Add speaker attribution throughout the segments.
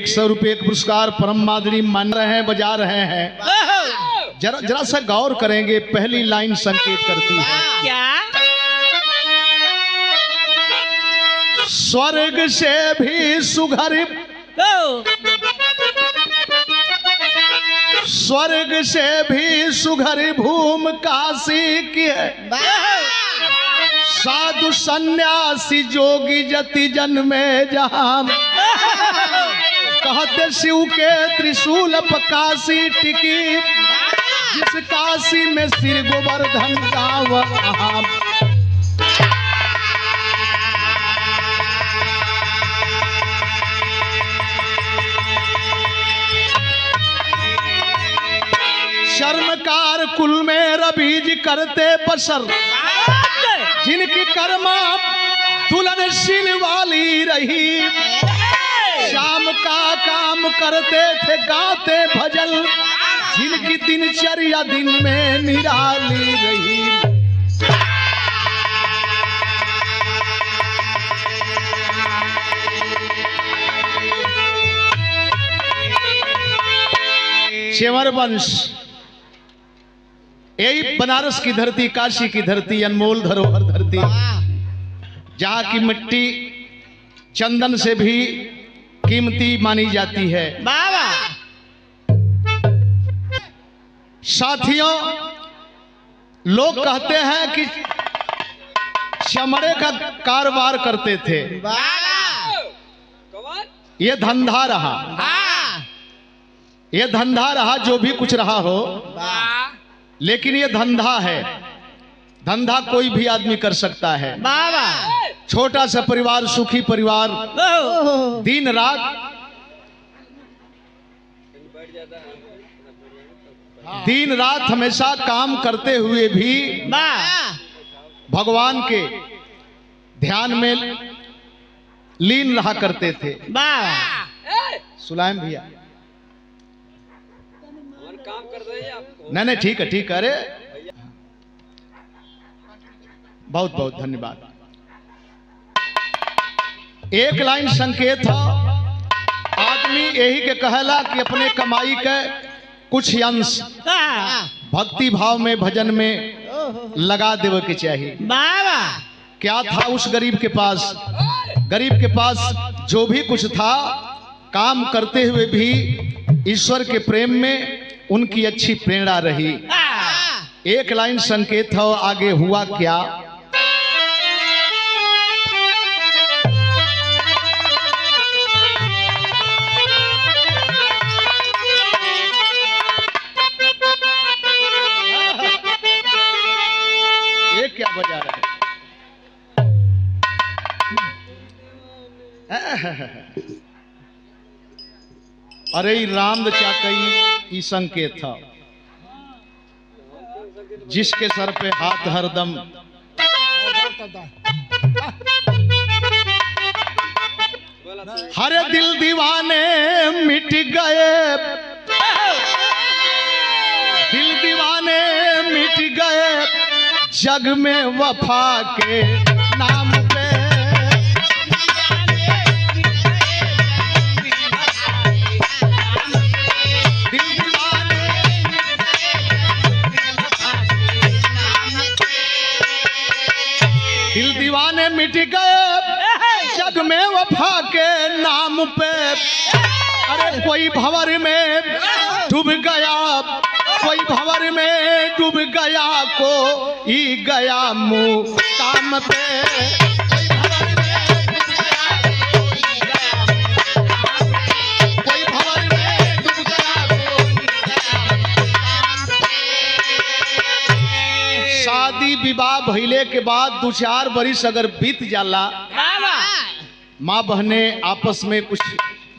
Speaker 1: 100 रुपये का पुरस्कार परम माधुरी मान रहे हैं, बजा रहे हैं। जरा सा गौर करेंगे, पहली लाइन संकेत करती है
Speaker 2: क्या?
Speaker 1: स्वर्ग से भी सुघर, स्वर्ग से भी सुघर भूम काशी की है। साधु सन्यासी जोगी जति जन्मे जहां, कहते शिव के त्रिशूल काशी टिकी, जिस काशी में श्री गोवर्धन गाँव आम। शर्मकार कुल में रबीज करते बसर, जिनकी कर्मा दुल्हनशील वाली रही। शाम का काम करते थे गाते भजन, जिनकी दिनचर्या दिन में निराली रही। चेवर वंश, यही बनारस की धरती, काशी की धरती, अनमोल धरोहर धरती, जहाँ की मिट्टी चंदन से भी कीमती मानी जाती है।
Speaker 2: बाबा
Speaker 1: साथियों, लोग कहते हैं कि चमड़े का कारोबार करते थे, ये धंधा रहा, ये धंधा रहा, जो भी कुछ रहा हो, लेकिन ये धंधा है। धंधा कोई भी आदमी कर सकता है।
Speaker 2: बाबा
Speaker 1: छोटा सा परिवार, सुखी परिवार, दिन रात हमेशा काम करते हुए भी भगवान के ध्यान में लीन रहा करते थे। सुलाइम भैया,
Speaker 3: काम कर रहे हैं आपको।
Speaker 1: नहीं ठीक है, ठीक है। अरे बहुत बहुत धन्यवाद। एक लाइन संकेत था, आदमी यही के कहला कि अपने कमाई के कुछ अंश भक्ति भाव में, भजन में लगा देवे के चाहिए।
Speaker 2: बाबा
Speaker 1: क्या था उस गरीब के पास? गरीब के पास जो भी कुछ था, काम करते हुए भी ईश्वर के प्रेम में उनकी अच्छी प्रेरणा रही। एक लाइन संकेत था, आगे हुआ क्या? ये क्या बजा रहा है? अरे राम चाकई ई संकेत था, जिसके सर पे हाथ हरदम हरे दिल दीवाने मिट गए, दिल दीवाने मिट गए, जग में वफा के नाम पे। दिल दीवाने मिट गए, जग में वफा के नाम पे। अरे कोई भंवर में डूब गया, कोई भंवर में डूब गया, को ही गया मुँह काम पे। शादी विवाह भइले के बाद 2-4 बरिस अगर बीत जाला, माँ बहने आपस में कुछ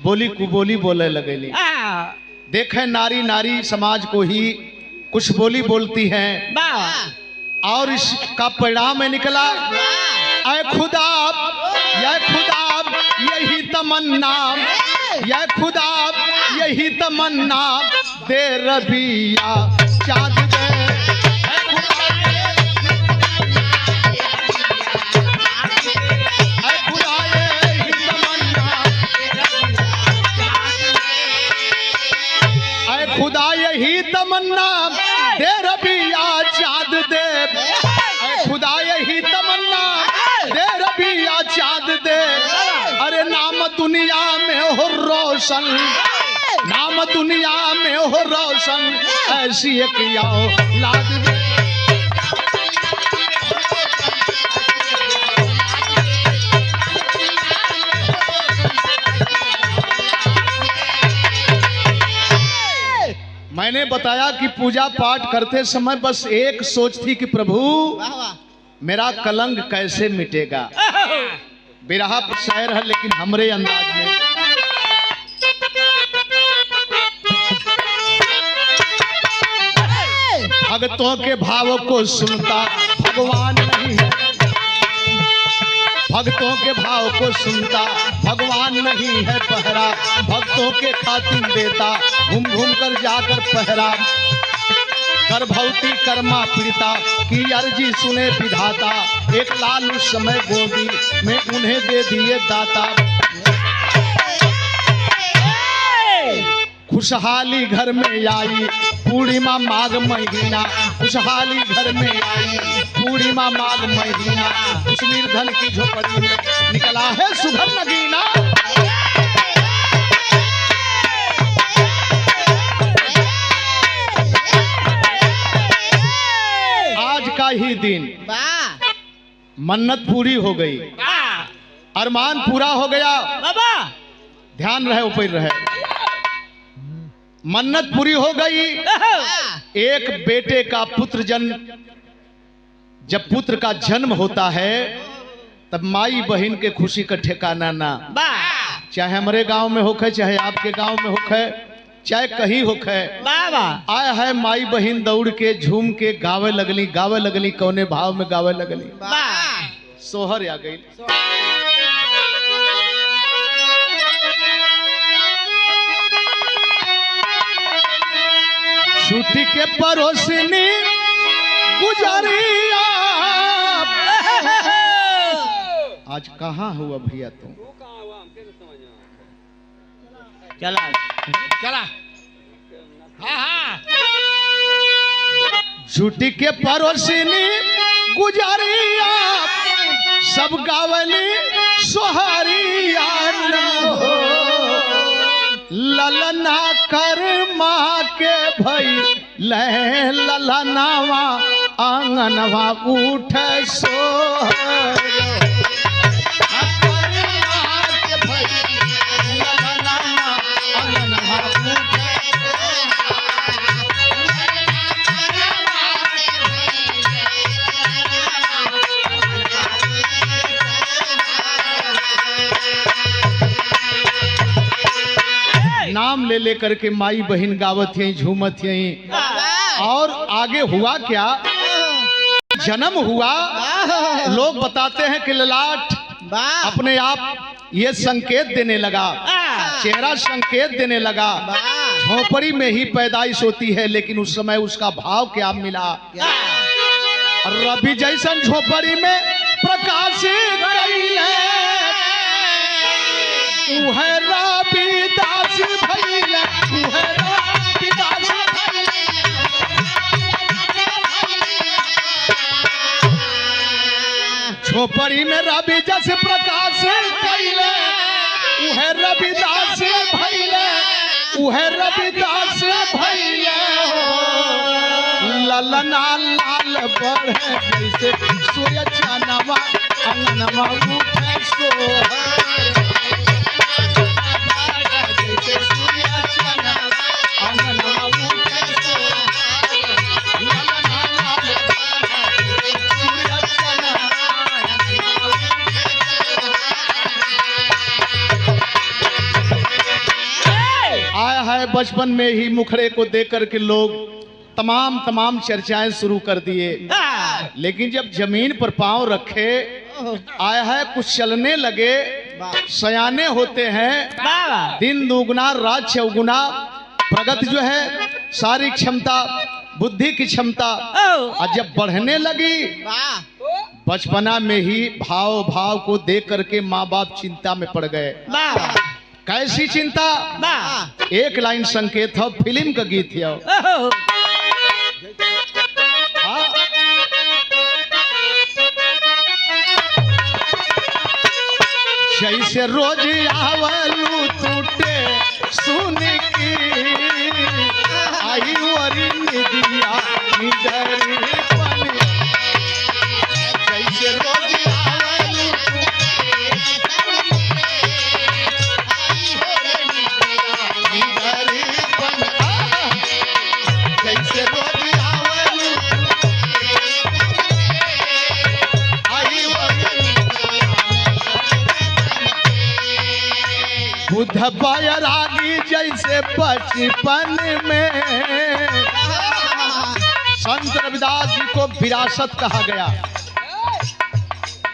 Speaker 1: बोली कुबोली बोले लगेली। देखें, नारी नारी समाज को ही कुछ बोली बोलती हैं, और इसका परिणाम निकला, ऐ खुदा, या खुदा यही तमन्ना, या खुदा यही तमन्ना, दे रबिया चाँद दे। दुनिया में हो रोशन, नाम दुनिया में हो रोशन, ऐसी एक औलाद मैंने बताया कि पूजा पाठ करते समय बस एक सोच थी कि प्रभु मेरा कलंक कैसे मिटेगा। बिरहा शायर है लेकिन हमरे अंदाज में। भक्तों के भाव को सुनता भगवान नहीं है, भक्तों के भाव को सुनता भगवान नहीं है पहरा, भक्तों के खातिर देता घूम घूम कर जाकर पहरा। गर्भवती कर्मा पीड़िता की अर्जी सुने विधाता, एक लाल उस समय गोदी में उन्हें दे दिए दाता। खुशहाली घर में आई पूर्णिमा माघ महीना, खुशहाली घर में आई पूर्णिमा माघ महीना, उस निर्धन की झोपड़ी में निकला है सुघर नगीना। आज का ही दिन मन्नत पूरी हो गई, अरमान पूरा हो गया। ध्यान रहे ऊपर रहे, मन्नत पूरी हो गई। एक बेटे का पुत्र जन्म, जब पुत्र का जन्म होता है तब माई बहन के खुशी का ठिकाना ना, चाहे हमारे गांव में होखे चाहे आपके गांव में होखे चाहे कहीं होखे। आया है माई बहन दौड़ के झूम के गावे लगली कौने भाव में गावे लगली। सोहर आ गई। छुट्टी के परोसनी गुजरिया। आज कहाँ हुआ भैया तुम?
Speaker 2: चला चला हाँ।
Speaker 1: छुट्टी के परोसनी गुजरिया, सब गावली सोहरिया। ललना कर माँ के भई ललनावा, आंगनवा उठ सोहर। नाम ले लेकर के माई बहन गावत यही झूमत यही। और आगे हुआ क्या, जन्म हुआ। लोग बताते हैं कि ललाट अपने आप ये संकेत देने लगा, चेहरा संकेत देने लगा। झोपड़ी में ही पैदाइश होती है लेकिन उस समय उसका भाव क्या मिला। रवि जैसन झोपड़ी में प्रकाश रविदास भैया, झोपड़ी में रवि जस प्रकाश कैले, उहे रविदास भैया, उहे रविदास भैया। ललना लाल बढ़े जैसे सूर्य चानवा, अंगनवा उठे सोहर। आया है बचपन में ही मुखड़े को देख करके लोग तमाम चर्चाएं शुरू कर दिए, लेकिन जब जमीन पर पांव रखे आया है कुछ चलने लगे। सयाने होते हैं, दिन दुगुना रात चौगुना, प्रगति जो है सारी क्षमता बुद्धि की क्षमता और जब बढ़ने लगी बचपना में ही भाव को देख करके माँ बाप चिंता में पड़ गए। कैसी चिंता? एक लाइन संकेत हो, फिल्म का गीत है। कैसे रोज आवलू टूटे सुन की आई वरी निदिया निदरी पन कैसे रोज आवलू निदरी पन कैसे रोज आवलू आई वरी बुध बैरागी जैसे बचपन में संत रविदास जी को विरासत कहा गया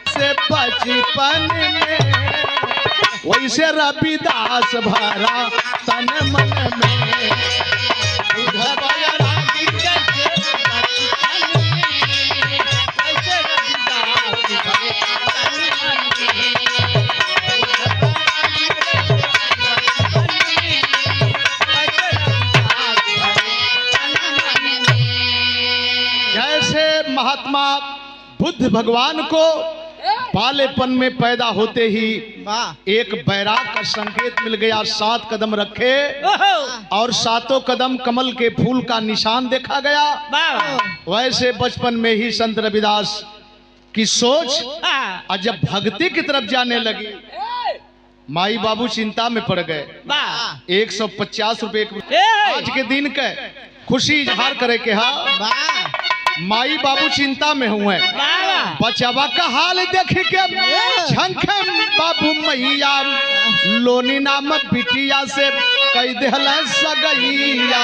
Speaker 1: से बचपन में वैसे रविदास भरा तन मन में बुध बैरागी जैसे बचपन में वैसे रविदास भरा तन मन में महात्मा बुद्ध भगवान को बालेपन में पैदा होते ही एक बैराग का संकेत मिल गया। 7 कदम रखे और 7 कदम कमल के फूल का निशान देखा गया। वैसे बचपन में ही संत रविदास की सोच और जब भक्ति की तरफ जाने लगी माई बाबू चिंता में पड़ गए। 150 रुपए आज के दिन के खुशी इजहार करे के हा माई बाबू चिंता में हुए। बचवा का हाल देख के झंखे बाबू मैया लोनी नामक बिटिया से कई देहल सगैया।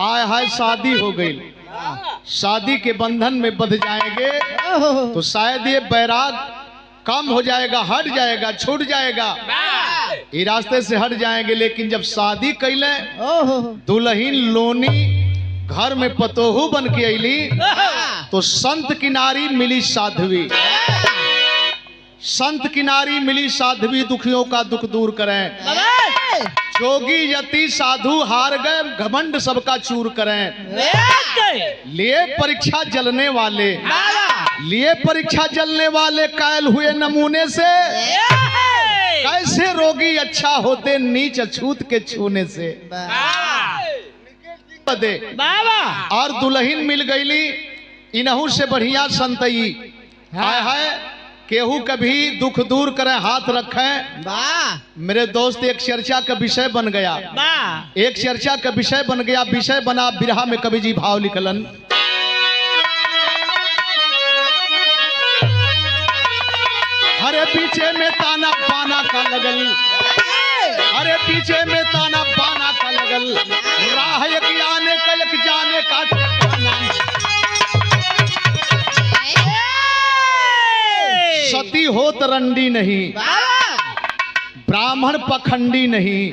Speaker 1: आय हाय शादी हो गई, शादी के बंधन में बंध जाएंगे तो शायद ये बैराग कम हो जाएगा, हट जाएगा, छूट जाएगा, ये रास्ते से हट जाएंगे। लेकिन जब शादी कैले दुल्हन लोनी घर में पतोहू बन के अली तो संत किनारी मिली साध्वी। संत किनारी मिली साध्वी दुखियों का दुख दूर करें। जोगी यति साधु हार गए घमंड सबका चूर करें। लिए परीक्षा जलने वाले, लिए परीक्षा जलने वाले कायल हुए नमूने से। कैसे रोगी अच्छा होते नीच अछूत के छूने से। दे और दुल्हन मिल गईली इनहू से बढ़िया संतई। हाय हाय केहू कभी दुख दूर करे हाथ रखें। मेरे दोस्त एक चर्चा का विषय बन गया, एक चर्चा का विषय बन गया। विषय बना बिरहा में कवि जी भाव लिखलन। हरे पीछे में ताना पाना का लगल, अरे पीछे में ताना पाना का लगल। राह एक आने का एक जाने का सती होत रंडी नहीं, ब्राह्मण पखंडी नहीं।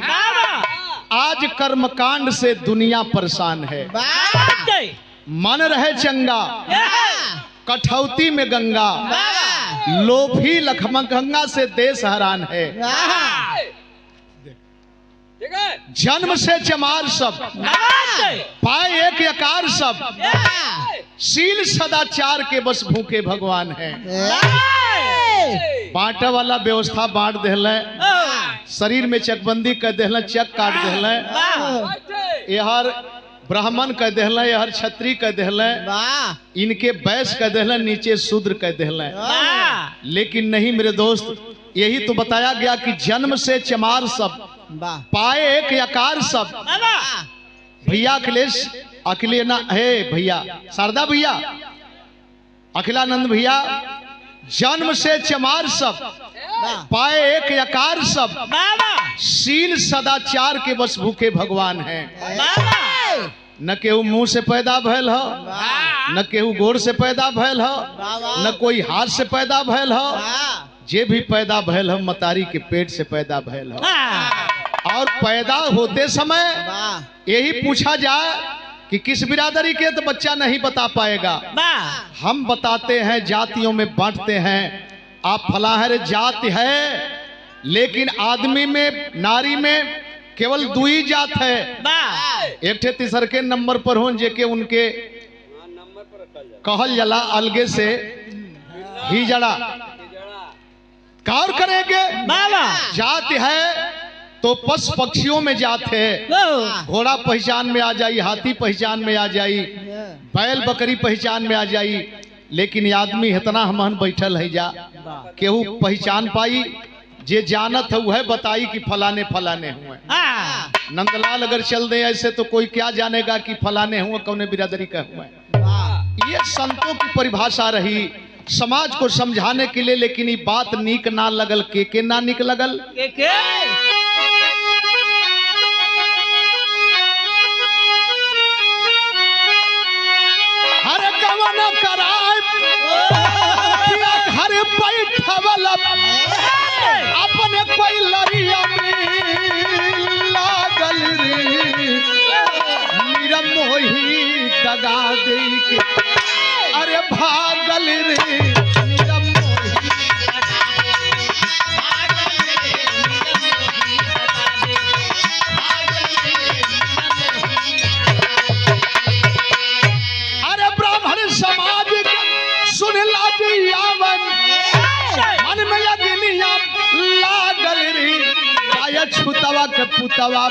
Speaker 1: आज कर्मकांड से दुनिया परेशान है। मन रहे चंगा कठौती में गंगा, लोभी लखमगंगा से देश हैरान है। जन्म से चमार सब, पाए एक यकार सब। शील सदाचार के बस भूखे भगवान है। बांटे वाला व्यवस्था बांट देहले, शरीर में चकबंदी कर देहले, चक काट देहले। यहर ब्राह्मण कह देहले, यहर क्षत्रिय कह देहले, इनके वैश्य कह देहले, नीचे शूद्र कह देहले। लेकिन नहीं मेरे दोस्त, यही तो बताया गया कि जन्म से चमार सब, पाए एक यकार सब। भैया अखिलेश, अखिले ना है भैया, शारदा भैया, अखिलानंद भैया, जन्म से चमार सब, पाए एक यकार सब। शील सदाचार के बस भूखे भगवान है। न केहू मुंह से पैदा भयल हो, न केहू गोड़ से पैदा भयल हो, न कोई हाथ से पैदा भयल हो। जे भी पैदा भयल हो मतारी के पेट से पैदा भयल हो। और पैदा होते समय यही पूछा जाए कि किस बिरादरी के, तो बच्चा नहीं बता पाएगा। हम बताते हैं, जातियों में बांटते हैं। आप फलाहर जाति है, लेकिन आदमी में, नारी में केवल 2 जात है। एक ठे तीसर के नंबर पर हो जेके उनके कहल जला अलगे से ही जड़ा। कार करेंगे।
Speaker 2: बाबा
Speaker 1: जात है तो पशु पक्षियों में जात है, घोड़ा पहचान में आ जाई, हाथी पहचान में आ जाई, बैल बकरी पहचान में आ जाई, लेकिन आदमी इतना हमन बैठल है जा केहू पहचान पाई, जे जानत है वह बताई कि फलाने फलाने हुए। नंदलाल अगर चल दे ऐसे तो कोई क्या जानेगा कि फलाने हुए कौने बिरादरी का हुए। ये संतों की परिभाषा रही समाज को समझाने के लिए, लेकिन ये बात नीक ना लगल के ना नीक लगल। हर कवन कराए घर बैठवल अपने कोई लड़िया में लागल रे, मेरा मोही दगा दे के अरे भागल रे, मेरा मोही अरे ब्राह्मण समाज सुन लाजी यावन मन में यदिनिया लागल रे, पाया छुतवा के पुतवा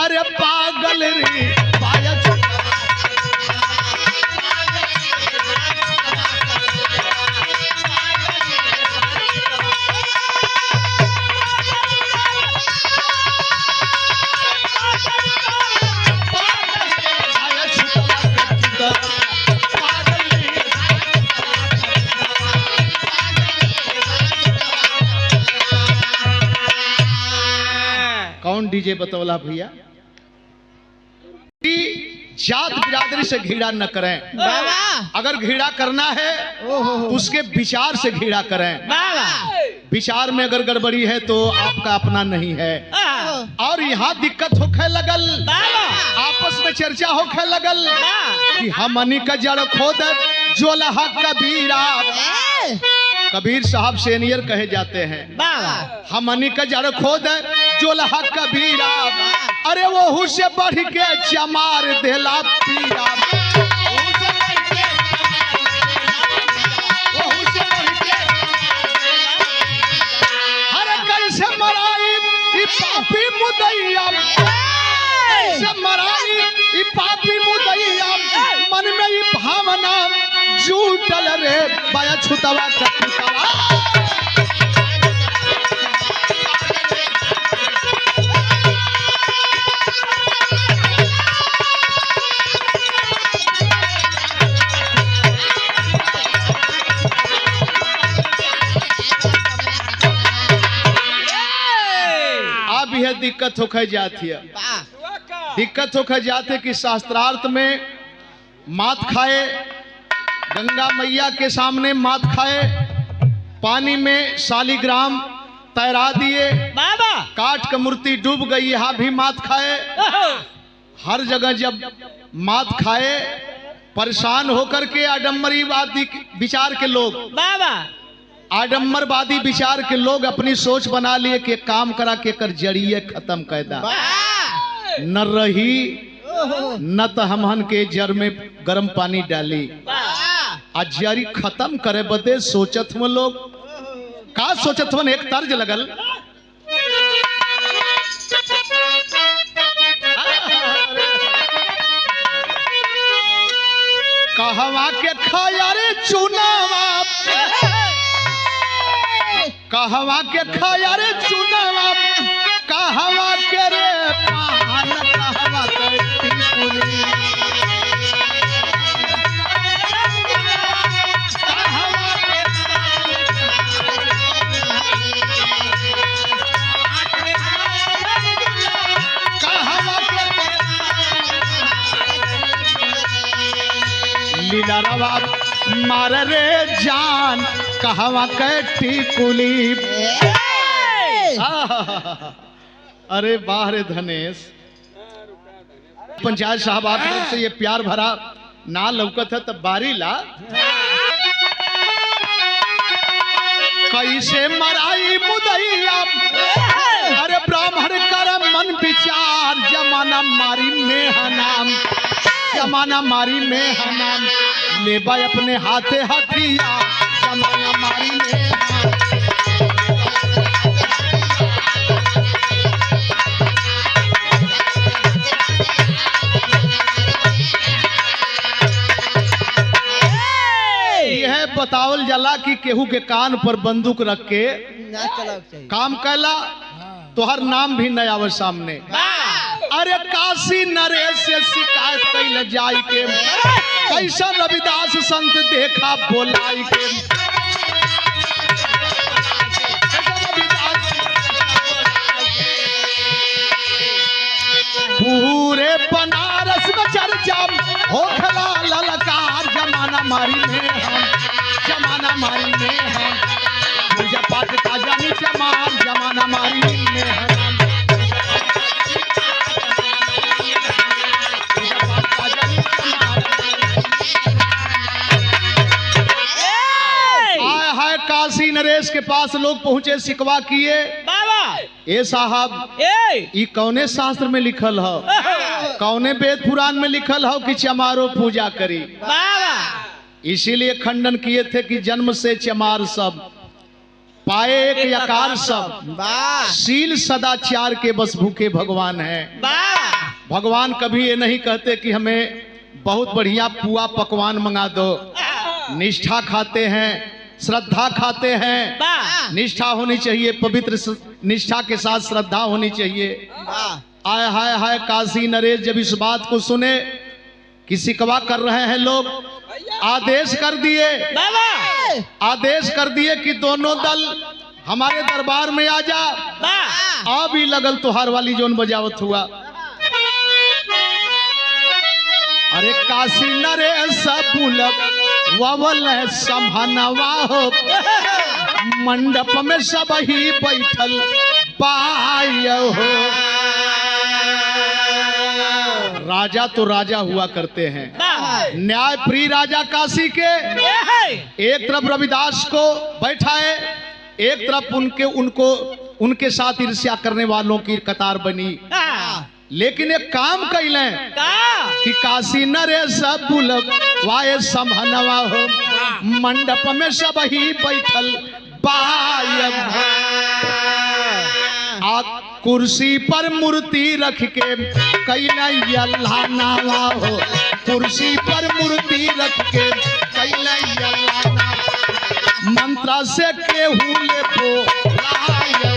Speaker 1: अरे पागल रे, पाया कौन डीजे बतौला भैया कि जात बिरादरी से घृणा न करें। अगर घृणा करना है तो उसके विचार से घृणा करें। विचार में अगर गड़बड़ी है तो आपका अपना नहीं है। और यहाँ दिक्कत होखे लगल, आपस में चर्चा होखे लगल कि हमनी का जड़ खोद जो लहा कबीरा। कबीर साहब सीनियर कहे जाते हैं। हमनी का जड़ खोद जो लहा कबीरा, अरे वो से बढ़ के चमार देला पीरा। अरे कैसे मराई ई पापी मुदैया, कैसे मराई ई पापी मुदैया, मन में ई भावना झूठल रे, बाया छुतवा का पुतवा। अब यह दिक्कत होकर जाती है, दिक्कत होकर जाते कि शास्त्रार्थ में मात खाए, गंगा मैया के सामने मात खाए, पानी में शालिग्राम तैरा दिए, काट के मूर्ति डूब गई, यहाँ भी मात खाए। हर जगह जब मात खाए परेशान होकर के आडम्बरीवादी विचार के लोग, आडम्बरवादी विचार के लोग अपनी सोच बना लिए कि काम करा के कर जड़िए खत्म कैदा न रही, न तो हमहन के जड़ में गर्म पानी डाली, आज जड़ी खत्म करे बदे सोचत हुए लोग। का सोचत हुए? एक तर्ज लगल, कहवा के खाया रे चुनावा, कहवा के खाया रे चुनावा, कहवा के रे पान, कहवा के टिकुली, लीला रवा मार रे जान, कहवा के टिकुली। अरे वाह रे धनेश, पंचायत साहब आप लोग से ये प्यार भरा ना लौकत है तब बारी ला। कैसे मराई मुदैया, अरे ब्राह्मण कर मन विचार, जमाना मारी में हनाम, जमाना मारी में हनाम, ले भाई अपने हाथे हथियार, जमाना मारी में हनाम। है बतावल जला कि केहू के कान पर बंदूक रख के
Speaker 4: ना चला चाहिए।
Speaker 1: काम कैला तो हर नाम भी न आवे सामने। अरे काशी नरेश से शिकायत कैल जाई के कैसा रविदास संत देखा बोलाई के पूरे बनारस में चर्चा हो खला ललकार जमाना मारी में हम जमाना मारी में हम पूजा पाठ का जानी चमार जमाना मारी में हम आए हाय काशी नरेश के पास लोग पहुंचे शिकवा किए ए साहब ई कौने शास्त्र में लिखल हो कौने वेद पुराण में लिखल हो कि चमारो पूजा करी। इसीलिए खंडन किए थे कि जन्म से चमार सब पाए एक यकार सब शील सदाचार के बस भूखे भगवान है। भगवान कभी ये नहीं कहते कि हमें बहुत बढ़िया पुआ पकवान मंगा दो। निष्ठा खाते हैं, श्रद्धा खाते हैं, निष्ठा होनी चाहिए, पवित्र निष्ठा के साथ श्रद्धा होनी चाहिए। आय हाय हाय काशी नरेश जब इस बात को सुने कि शिकवा कर रहे हैं लोग, आदेश कर दिए कि दोनों दल हमारे दरबार में आ जा। अब ही लगल तुहार वाली जोन बजावत हुआ। अरे काशी नरेश बुलक ववल संभनवा हो मंडप में सब ही बैठल पाय हो। राजा तो राजा हुआ करते हैं, न्याय प्रिय राजा काशी के। एक तरफ रविदास को बैठाए, एक तरफ उनके साथ ईर्ष्या करने वालों की कतार बनी। लेकिन एक काम कैले कि काशी नरेश बुलक वाये संभनवा हो मंडप में सब ही बैठल पाय आ कुर्सी पर मूर्ति रख के कैले अल्लाह नावा हो कुर्सी पर मूर्ति रख के कैले अल्लाह नावा मंत्र से केहू ले बोलाय हो।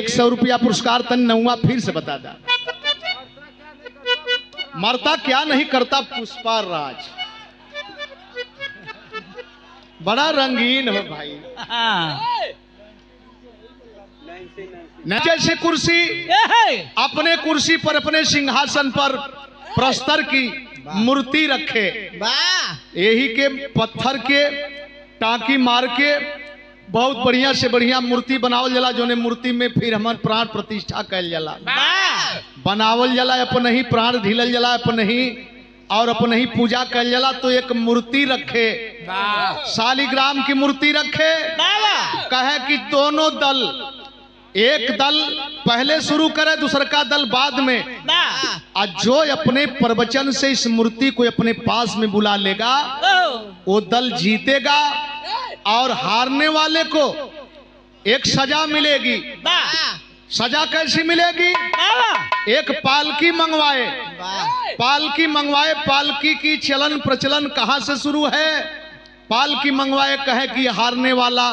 Speaker 1: ₹100 पुरस्कार तन नौवा फिर से बता दा। मरता क्या नहीं करता पुष्पार राज, बड़ा रंगीन हो भाई। न जैसे कुर्सी अपने कुर्सी पर अपने सिंहासन पर प्रस्तर की मूर्ति रखे, यही के पत्थर के टाँकी मार के बहुत बढ़िया से बढ़िया मूर्ति बनावल जला, जोने मूर्ति में फिर हमार प्राण प्रतिष्ठा कैल जला, बनावल जला, अपन ही प्राण ढिलल जला, अपन ही और अपन ही पूजा कैल जला। तो एक मूर्ति रखे, शालिग्राम की मूर्ति रखे, कहे कि दोनों दल, एक दल पहले शुरू करे दूसरा का दल बाद में, और जो अपने प्रवचन से इस मूर्ति को अपने पास में बुला लेगा वो दल जीतेगा और हारने वाले को एक सजा मिलेगी। सजा कैसी मिलेगी? एक पालकी मंगवाए, पालकी मंगवाए। पालकी की चलन प्रचलन कहाँ से शुरू है? पालकी मंगवाए, कहे कि हारने वाला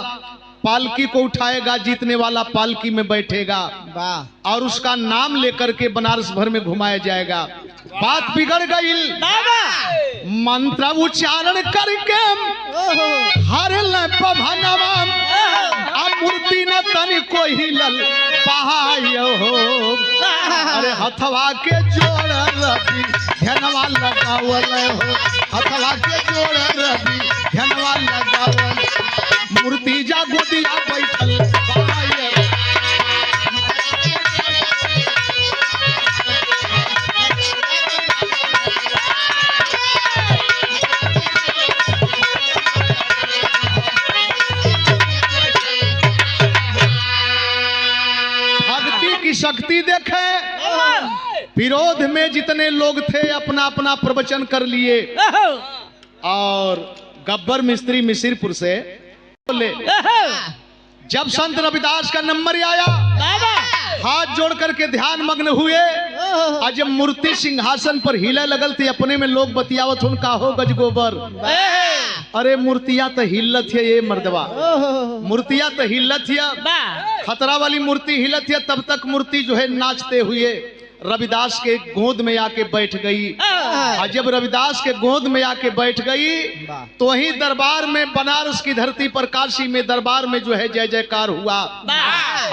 Speaker 1: पालकी को उठाएगा, जीतने वाला पालकी में बैठेगा और उसका नाम लेकर के बनारस भर में घुमाया जाएगा। बात बिगड़ गई, मंत्र उच्चारण करके हर भवनवा मूर्ति न तन को हिलल पहायो हो। अरे हथवा के जोड़ रवि धनवा लगावल हो, हथवा के जोड़ रवि धनवा लगावल, मूर्ति जा गोदिया बैठल पाय। भक्ति की शक्ति देखे, विरोध में जितने लोग थे अपना अपना प्रवचन कर लिए और गब्बर मिस्त्री मिसिरपुर से बोले। जब संत रविदास का नंबर आया हाथ जोड़ करके ध्यान मग्न हुए और जब मूर्ति सिंहासन पर हिले लगल थी अपने में लोग बतियावत उनका हो गज गोबर। अरे मूर्तियां तो हिलत है ये मर्दवा, मूर्तियां तो हिलत है, खतरा वाली मूर्ति हिलत है। तब तक मूर्ति जो है नाचते हुए रविदास के गोद में आके बैठ गई। और जब रविदास के गोद में आके बैठ गई तो वही दरबार में बनारस की धरती पर काशी में दरबार में जो है जय जयकार हुआ।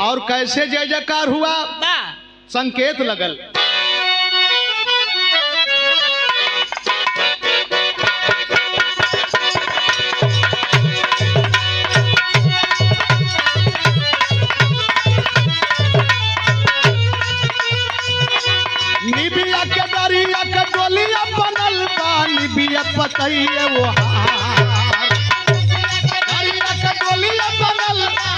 Speaker 1: और कैसे जय जयकार हुआ, संकेत लगल। निबिया के दरिया के डोलिया बनल बा, निबिया पतइए वो हार। दरिया के डोलिया बनल बा,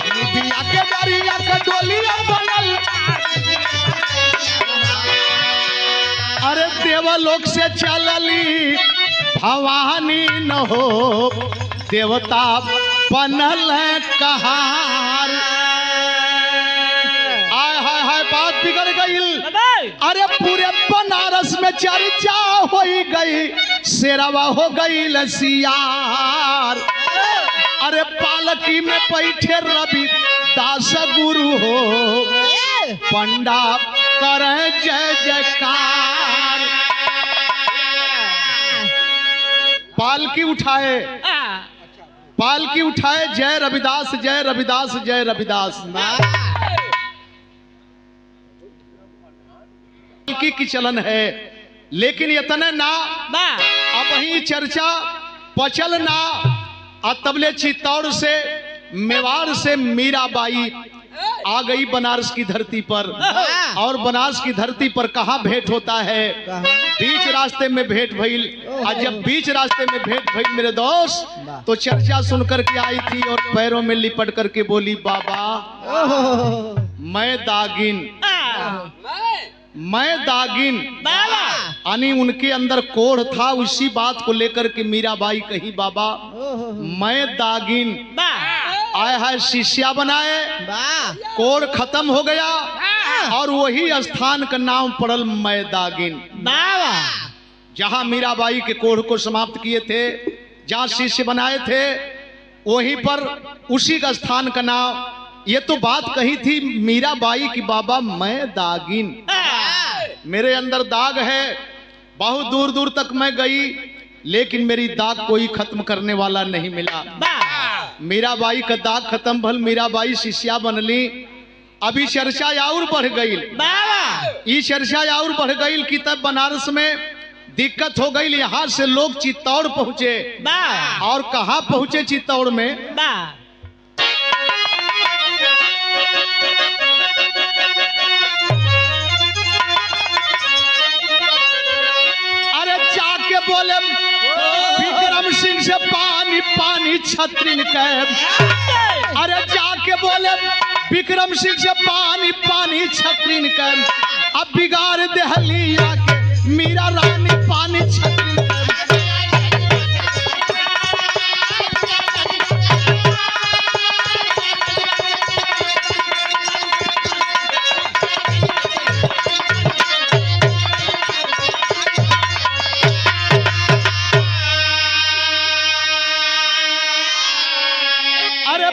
Speaker 1: निबिया के दरिया के डोलिया बनल। अरे देवलोक से चलली भवानी न हो, देवता बनल कहार। बात बिगड़ गई। अरे पूरे बनारस में चर्चा हो गई, शेरवा हो गई लसियार। अरे पालकी में बैठे रविदास गुरु हो, पंडा करे जय जयकार। पालकी उठाए, पालकी उठाए, जय रविदास जय रविदास जय रविदास। की चलन है लेकिन इतने ना, अब वही चर्चा पचल ना। तबले चित्तौड़ से मेवाड़ से मीराबाई आ गई बनारस की धरती पर। और बनारस की धरती पर कहाँ भेंट होता है, बीच रास्ते में भेंट भइल। और जब बीच रास्ते में भेंट भइल मेरे दोस्त तो चर्चा सुनकर के आई थी और पैरों में लिपट करके बोली, बाबा मैं दागिन, मैं दागिन। यानी उनके अंदर कोढ़ था, उसी बात को लेकर के मीराबाई कही, बाबा मैं दागिन। आया है शिष्या बनाए, कोढ़ खत्म हो गया और वही स्थान का नाम पड़ल मैं दागिन। जहां मीराबाई के कोढ़ को समाप्त किए थे, जहां शिष्य बनाए थे, वहीं पर उसी का स्थान का नाम। ये तो बात कही थी मीराबाई की, बाबा मैं दागिन, मेरे अंदर दाग है। बहुत दूर दूर तक मैं गई लेकिन मेरी दाग कोई खत्म करने वाला नहीं मिला। मीराबाई का दाग खत्म भल, मीराबाई शिष्या बनली। अभी चर्चा और बढ़ गई, ये चर्चा और बढ़ गई कि तब बनारस में दिक्कत हो गई। यहाँ से लोग चित्तौड़ पहुंचे। और कहाँ पहुंचे चित्तौड़ में, बोले विक्रम सिंह से पानी पानी छत्रिन के। अरे जाके बोले विक्रम सिंह से पानी पानी छत्रिन के। अब बिगाड़ दहली आके मीरा रानी पानी छत्रिन के।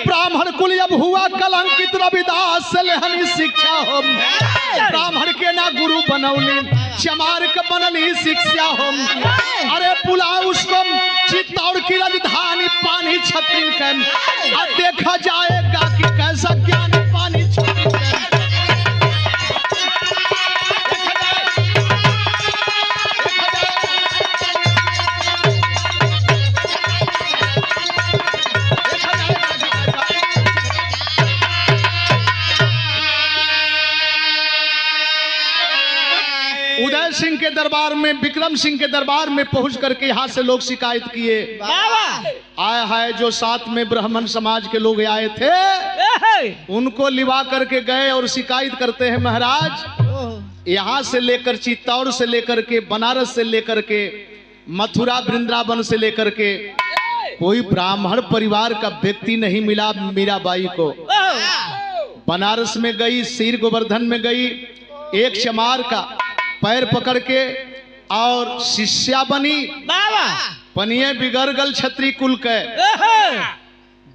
Speaker 1: ब्राह्मण कुल अब हुआ कलंकित, रविदास से लेहनी शिक्षा हो। ब्राह्मण के ना गुरु बनौली, चमार के बनली शिक्षा हो। अरे बुला उसको चित्तौड़ की राजधानी पानी छत्रिन के। अब देखा जाएगा कि कैसा ज्ञान पानी छत्रिन के। सिंह के दरबार में, विक्रम सिंह के दरबार में पहुंच करके यहाँ से लोग शिकायत किए। आए हाय, जो साथ में ब्राह्मण समाज के लोग आए थे उनको लिवा करके गए और शिकायत करते हैं, महाराज यहाँ से लेकर चित्तौड़ से लेकर के बनारस से लेकर के मथुरा वृंदावन से लेकर के कोई ब्राह्मण परिवार का व्यक्ति नहीं मिला मीराबाई को। बनारस में गई, सिर गोवर्धन में गई, एक चमार का पैर पकड़ के और शिष्या बनी। बनिए बिगड़ गल छत्री कुल के,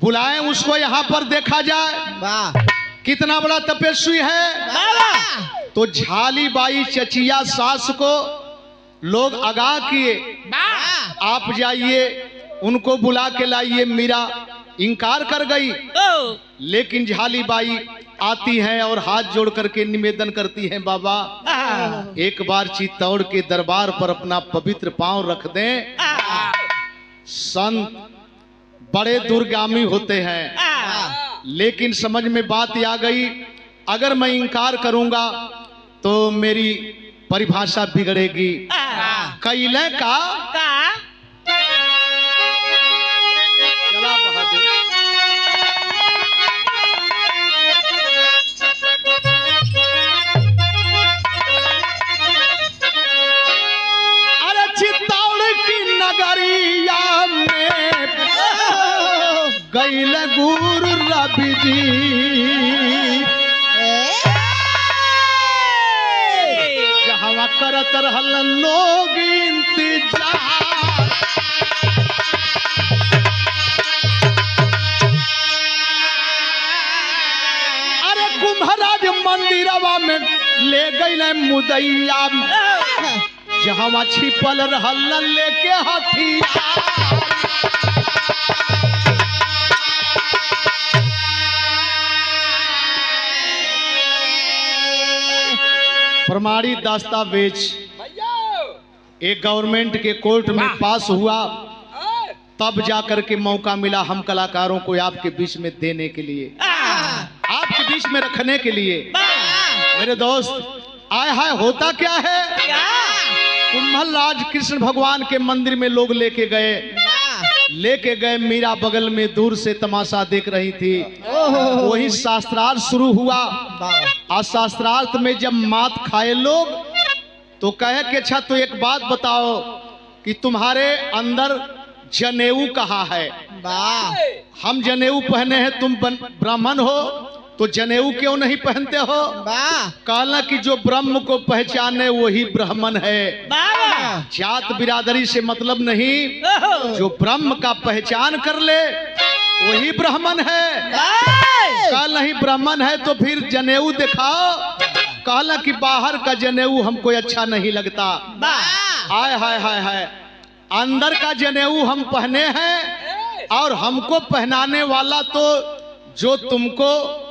Speaker 1: बुलाएं उसको यहाँ पर देखा जाए कितना बड़ा तपस्वी है। तो झाली बाई चचिया सास को लोग आगाह किए, आप जाइए उनको बुला के लाइए। मीरा इनकार कर गई, लेकिन झाली बाई आती हैं और हाथ जोड़ करके निवेदन करती हैं, बाबा एक बार चित्तौड़ के दरबार पर अपना पवित्र पांव रख दें। संत बड़े दूरगामी होते हैं, लेकिन समझ में बात आ गई, अगर मैं इनकार करूंगा तो मेरी परिभाषा बिगड़ेगी। कैले का चला बहादुर। अरे चित्तौड़ की नगरिया में गैल गुरु रवि जी, जहाँ करत रहल लोग इंतजार। अरे कुम्भराज मंदिरवा में ले गई मुदैया, जहाँ छिपल रहल लेके हथियार। प्रमाणित दस्तावेज एक गवर्नमेंट के कोर्ट में पास हुआ, तब जाकर के मौका मिला हम कलाकारों को आपके बीच में देने के लिए, आपके बीच में रखने के लिए। मेरे दोस्त आए हाय, होता क्या है, कुंभलराज कृष्ण भगवान के मंदिर में लोग लेके गए। मीरा बगल में दूर से तमाशा देख रही थी। वही शास्त्रार्थ शुरू हुआ, और शास्त्रार्थ में जब मात खाए लोग तो कहे कि अच्छा तो एक बात बताओ कि तुम्हारे अंदर जनेऊ कहाँ है। हम जनेऊ पहने हैं, तुम ब्राह्मण हो तो जनेऊ क्यों नहीं पहनते हो। कहला कि जो ब्रह्म को पहचाने वही ब्राह्मण है, जात बिरादरी से मतलब नहीं, जो ब्रह्म का पहचान कर ले वही ब्राह्मण है। कल नहीं ब्राह्मण है तो फिर जनेऊ दिखाओ। कहला कि बाहर का जनेऊ हमको अच्छा नहीं लगता। हाय हाय हाय हाय, अंदर का जनेऊ हम पहने हैं, और हमको पहनाने वाला तो जो तुमको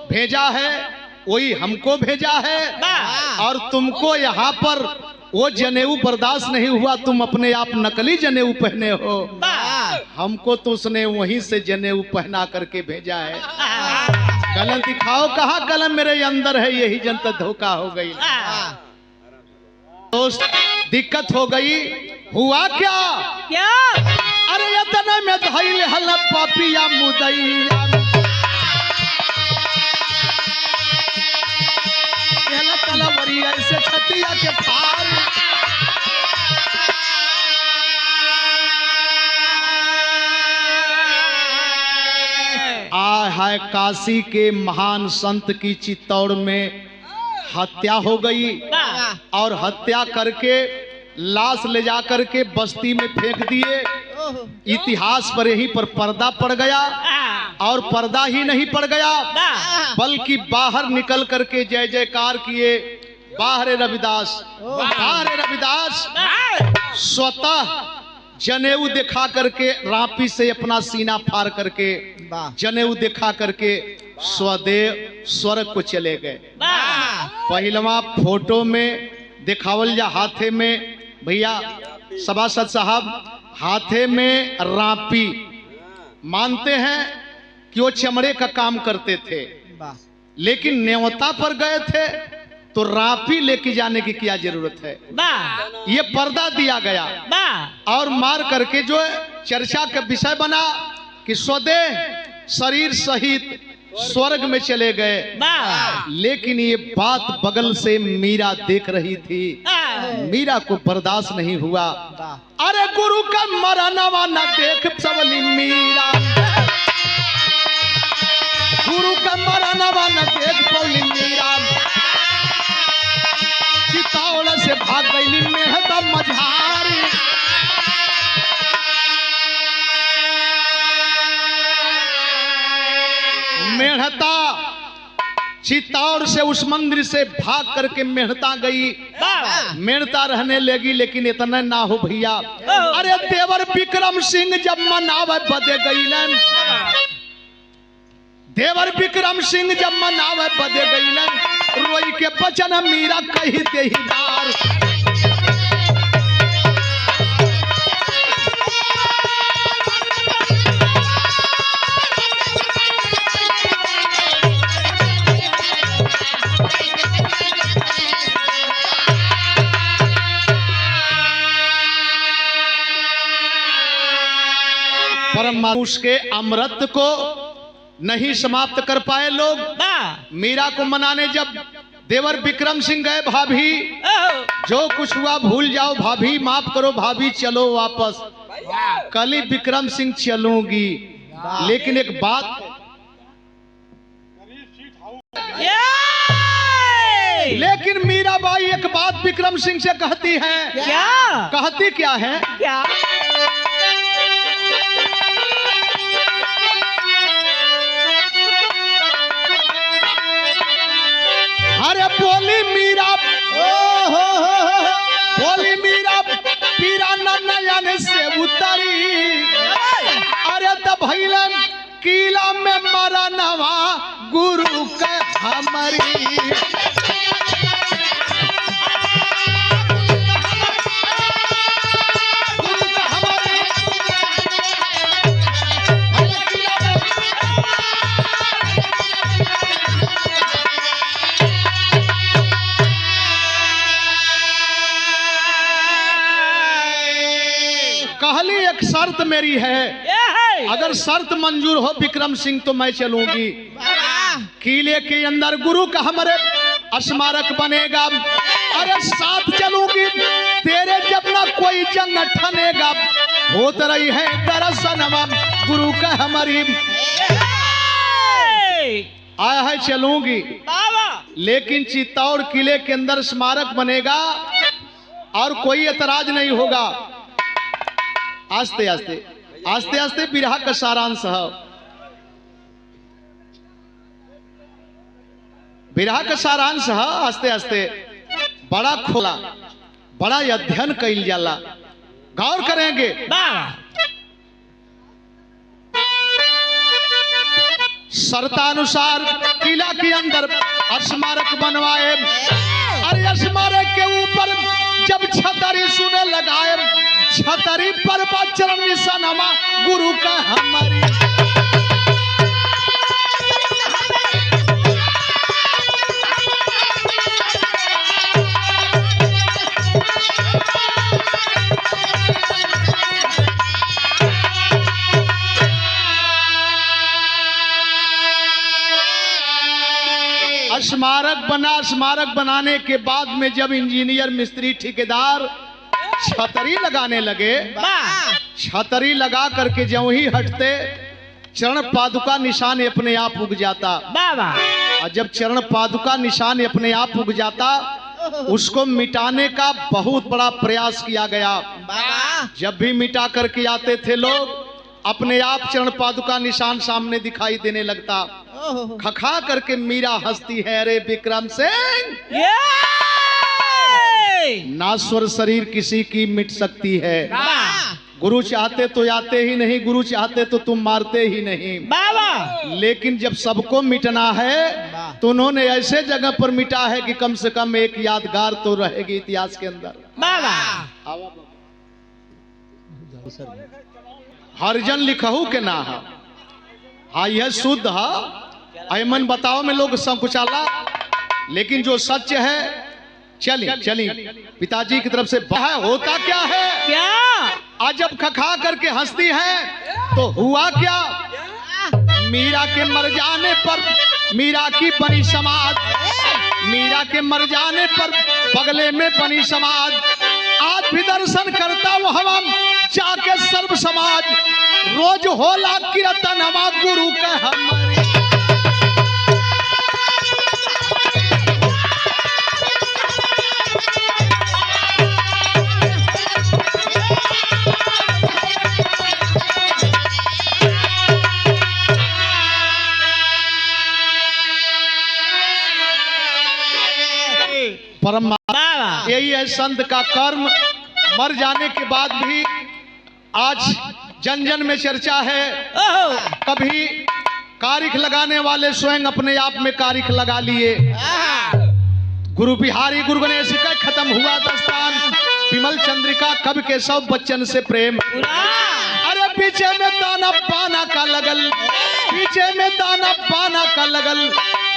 Speaker 1: भेजा है वही हमको भेजा है, और तुमको यहाँ पर वो जनेऊ बर्दाश्त नहीं हुआ, तुम अपने आप नकली जनेऊ पहने हो। हमको तो उसने वहीं से जनेऊ पहना करके भेजा है। कलम दिखाओ, कहा कलम मेरे अंदर है, यही जनता धोखा हो गई। दोस्त दिक्कत हो गई। हुआ क्या क्या? अरे इतने में धइल हल पापिया मुदैया, ऐसे छतिया के पार। हाय, काशी के महान संत की चित्तौड़ में हत्या हो गई, और हत्या करके लाश ले जाकर के बस्ती में फेंक दिए। इतिहास पर यहीं पर पर्दा पड़ गया, और पर्दा ही नहीं पड़ गया बल्कि बाहर निकल करके जय जयकार किए, बाहर रविदास, बाहर रविदास। स्वतः जनेऊ दिखा करके रापी से अपना सीना फाड़ करके जनेऊ दिखा करके स्वदेव स्वर्ग को चले गए। पहलवा फोटो में दिखावल जा हाथे में, भैया सभासद साहब, हाथे में रापी, मानते हैं कि वो चमड़े का काम करते थे, लेकिन न्योता पर गए थे तो राफी लेके जाने की क्या जरूरत है। ये पर्दा दिया गया और मार करके जो चर्चा का विषय बना कि स्वदेह शरीर सहित स्वर्ग में चले गए। लेकिन ये बात बगल से मीरा देख रही थी, मीरा को बर्दाश्त नहीं हुआ। अरे गुरु का मरनवा न देख सबली मीरा, गुरु का मरनवा न देख पौली मीरा, चितौड़ से भाग गई मेहता मझारी। मेहता चित्तौड़ से उस मंदिर से भाग करके मेहता गई, मेहता रहने लगी। लेकिन इतना ना हो भैया, अरे देवर विक्रम सिंह जब मनावे बदे गईलन, देवर विक्रम सिंह जब मनावे बदे गईलन, रोई के बचन मीरा कही दे ही बार। परमानुष के अमृत को नहीं समाप्त कर पाए लोग। मीरा को मनाने जब देवर विक्रम सिंह गए, भाभी जो कुछ हुआ भूल जाओ, भाभी माफ करो, भाभी चलो वापस। कल ही विक्रम सिंह चलूंगी, लेकिन एक बात, लेकिन मीराबाई एक बात विक्रम सिंह से कहती है। क्या कहती? क्या है? क्या? अरे बोली मीरा, बोली मीरा पीरा नयन से उतरी। अरे तब भैलन किला में मरा नवा गुरु का हमारी। कहली एक शर्त मेरी है, अगर शर्त मंजूर हो विक्रम सिंह तो मैं चलूंगी। किले के अंदर गुरु का हमारे स्मारक बनेगा। अरे साथ चलूंगी तेरे जब ना कोई जंग ठनेगा, होत रही है दर्शन गुरु का हमारी। आया है चलूंगी, लेकिन चित्तौड़ किले के अंदर स्मारक बनेगा और कोई एतराज नहीं होगा। आस्ते आस्ते आस्ते आस्ते बिरहा का सारांश है। बिरहा का सारांश है आस्ते आस्ते बड़ा खोला, बड़ा अध्ययन कइल जाला। गौर करेंगे। शर्तानुसार किला के अंदर स्मारक बनवाए। अरे स्मारक के ऊपर जब छतरी सुने लगाए, छतरी पर चरण निशानमा गुरु का हमारी। स्मारक बना। स्मारक बनाने के बाद में जब इंजीनियर मिस्त्री ठेकेदार छतरी लगाने लगे, छतरी लगा करके ज्यों ही हटते चरण पादुका निशान अपने आप उग जाता। और जब चरण पादुका निशान अपने आप उग जाता, उसको मिटाने का बहुत बड़ा प्रयास किया गया। जब भी मिटा करके आते थे लोग, अपने आप चरण पादुका निशान सामने दिखाई देने लगता। खखा करके मीरा हंसती है, अरे विक्रम सिंह, नाश्वर शरीर किसी की मिट सकती है। गुरु चाहते तो आते ही नहीं, गुरु चाहते तो तुम मारते ही नहीं। लेकिन जब सबको मिटना है तो उन्होंने ऐसे जगह पर मिटा है कि कम से कम एक यादगार तो रहेगी इतिहास के अंदर। हरिजन लिखहू के ना है, हाँ यह शुद्ध है। ऐमन बताओ में लोग संकुचाला लेकिन जो सच है, चली चली पिताजी की तरफ से बाहर होता क्या है,
Speaker 2: क्या
Speaker 1: आज जब खखा करके हंसती है तो हुआ क्या, मीरा के मर जाने पर मीरा की बनी समाज, मीरा के मर जाने पर बगले में बनी समाज, आज भी दर्शन करता वो हम जाके सर्व समाज, रोज होला कीर्तन हवा गुरु के हमारे। परम
Speaker 2: बाबा
Speaker 1: यही है संत का कर्म, मर जाने के बाद भी आज जन जन में चर्चा है।
Speaker 2: ओहो
Speaker 1: कभी कारिख लगाने वाले स्वयं अपने आप में कारिख लगा लिए। गुरु बिहारी गुरु गणेश का खत्म हुआ दस्तान, विमल चंद्रिका कवि केशव बच्चन से प्रेम। अरे पीछे में दाना पाना का लगल, पीछे में दाना पाना का लगल,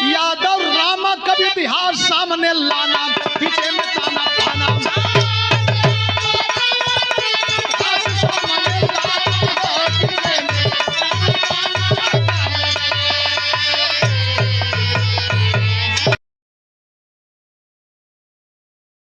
Speaker 1: यादव रामा कभी इतिहास सामने लाना, पीछे में दाना पाना